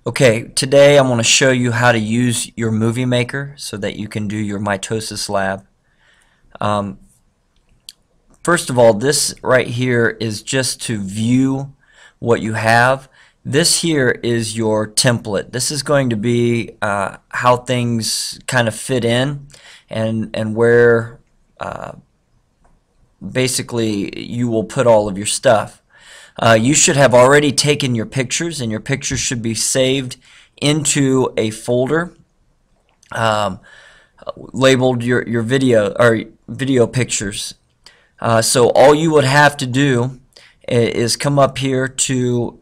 Okay, today I want to show you how to use your movie maker so that you can do your mitosis lab. First of all, this right here is just to view what you have. This here is your template. This is going to be how things kind of fit in and where basically you will put all of your stuff. You should have already taken your pictures, and your pictures should be saved into a folder labeled your video or video pictures. So all you would have to do is come up here to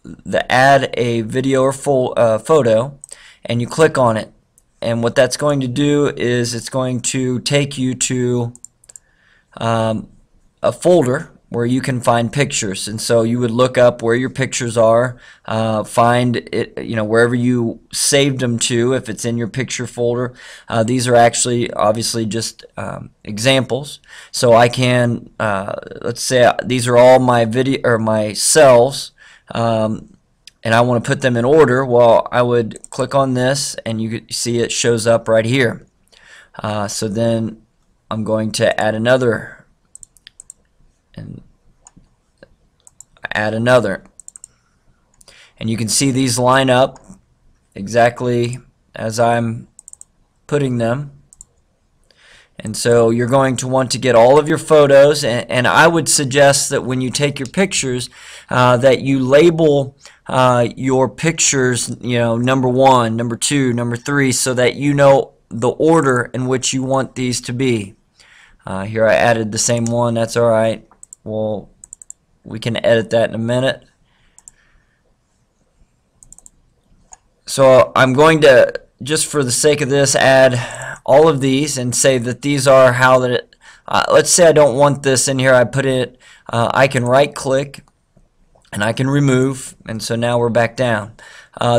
the add a video or photo, and you click on it. And what that's going to do is it's going to take you to a folder where you can find pictures. And so you would look up where your pictures are, find it, wherever you saved them to, if it's in your picture folder. These are actually obviously just examples. So I can, let's say these are all my video or my cells, and I want to put them in order. Well, I would click on this, and you can see it shows up right here. So then I'm going to add another. And add another, and you can see these line up exactly as I'm putting them. And so you're going to want to get all of your photos, and I would suggest that when you take your pictures that you label your pictures, number 1, number 2, number 3, so that you know the order in which you want these to be. Here I added the same one. That's alright. Well, we can edit that in a minute. So I'm going to, just for the sake of this, add all of these and say that these are how that it, let's say I don't want this in here. I put it, I can right click and I can remove, and so now we're back down.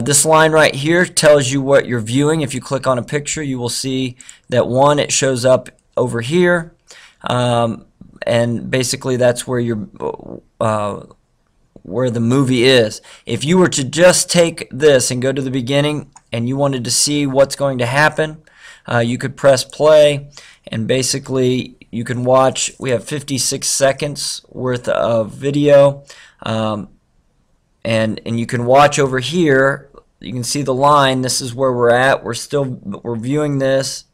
This line right here tells you what you're viewing. If you click on a picture, you will see that one, it shows up over here. And basically that's where where the movie is. If you were to just take this and go to the beginning and you wanted to see what's going to happen, you could press play, and basically you can watch. We have 56 seconds worth of video, and you can watch over here. You can see the line. This is where we're at. We're viewing this.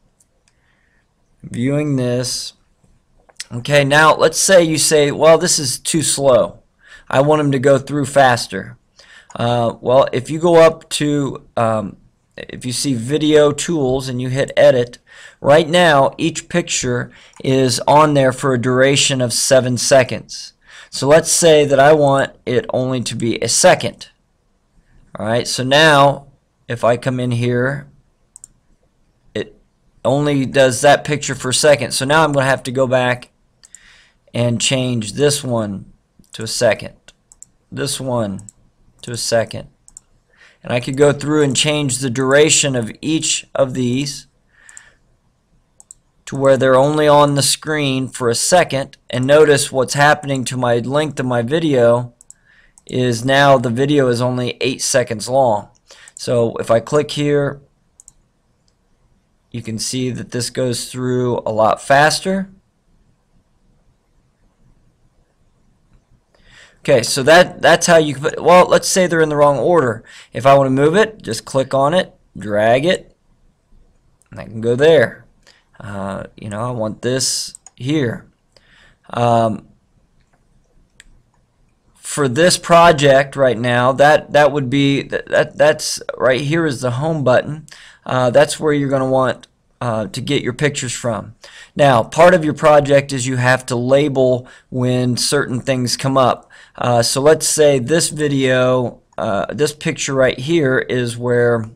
Okay, now let's say you say, well, this is too slow. I want them to go through faster. Well, if you go up to, if you see video tools and you hit edit, right now each picture is on there for a duration of 7 seconds. So let's say that I want it only to be a second. Alright, so now if I come in here, it only does that picture for a second. So now I'm going to have to go back and change this one to a second, this one to a second, and I could go through and change the duration of each of these to where they're only on the screen for a second. And notice what's happening to my length of my video is now the video is only 8 seconds long. So if I click here, you can see that this goes through a lot faster. Okay, so that's how you put. Well, let's say they're in the wrong order. If I want to move it, just click on it, drag it, and I can go there. I want this here. For this project right now, that would be that's right here is the home button. That's where you're going to want to get your pictures from. Now, part of your project is you have to label when certain things come up. So let's say this video, this picture right here is where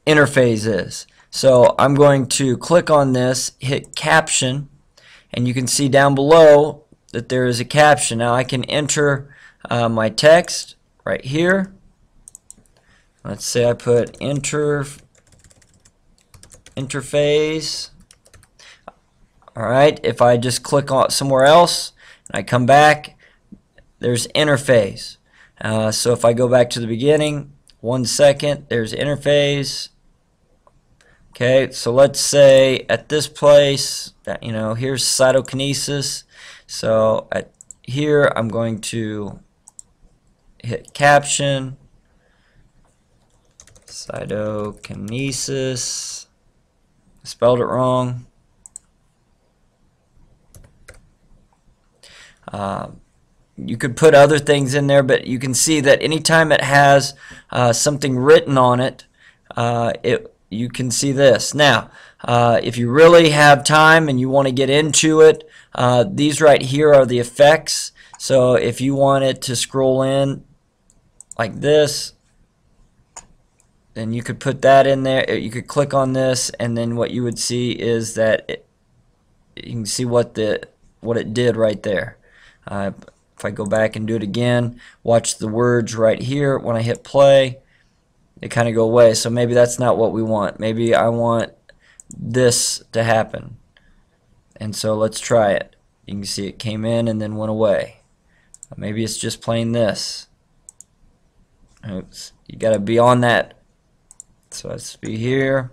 interface is. So I'm going to click on this, hit caption, and you can see down below that there is a caption. Now I can enter my text right here. Let's say I put interface. Alright, if I just click on somewhere else and I come back, there's interface. So if I go back to the beginning, 1 second, there's interface. Okay, so let's say at this place, that, here's cytokinesis. So here I'm going to hit caption, cytokinesis, spelled it wrong. You could put other things in there, but you can see that anytime it has something written on it, you can see this. Now, if you really have time and you want to get into it, these right here are the effects. So if you wanted to scroll in like this, then you could put that in there. You could click on this, and then what you would see is that you can see what it did right there. If I go back and do it again, watch the words right here. When I hit play, they kind of go away. So maybe that's not what we want. Maybe I want this to happen. And so let's try it. You can see it came in and then went away. Maybe it's just plain this. Oops. You got to be on that. So let's be here.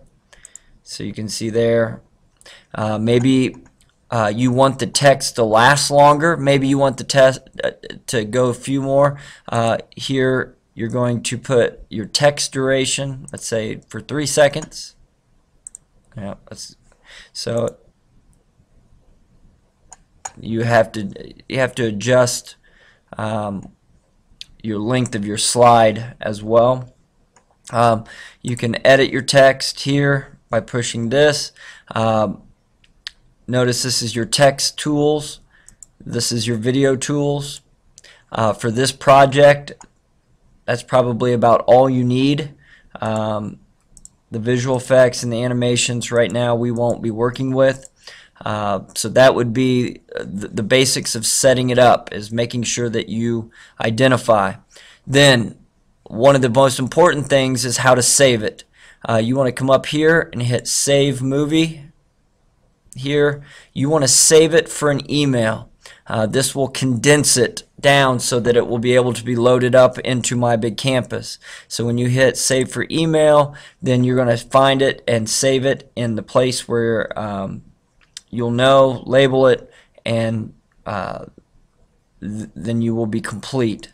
So you can see there. Maybe you want the text to last longer. Maybe you want the text to go a few more. Here you're going to put your text duration, let's say for 3 seconds. Yeah, so you have to adjust your length of your slide as well. You can edit your text here by pushing this. Notice this is your text tools. This is your video tools. For this project, that's probably about all you need. The visual effects and the animations right now we won't be working with. So that would be the basics of setting it up, is making sure that you identify. Then one of the most important things is how to save it. You want to come up here and hit Save Movie. Here you want to save it for an email. This will condense it down so that it will be able to be loaded up into My Big Campus. So when you hit Save for Email, then you're going to find it and save it in the place where you'll know, label it, and then you will be complete.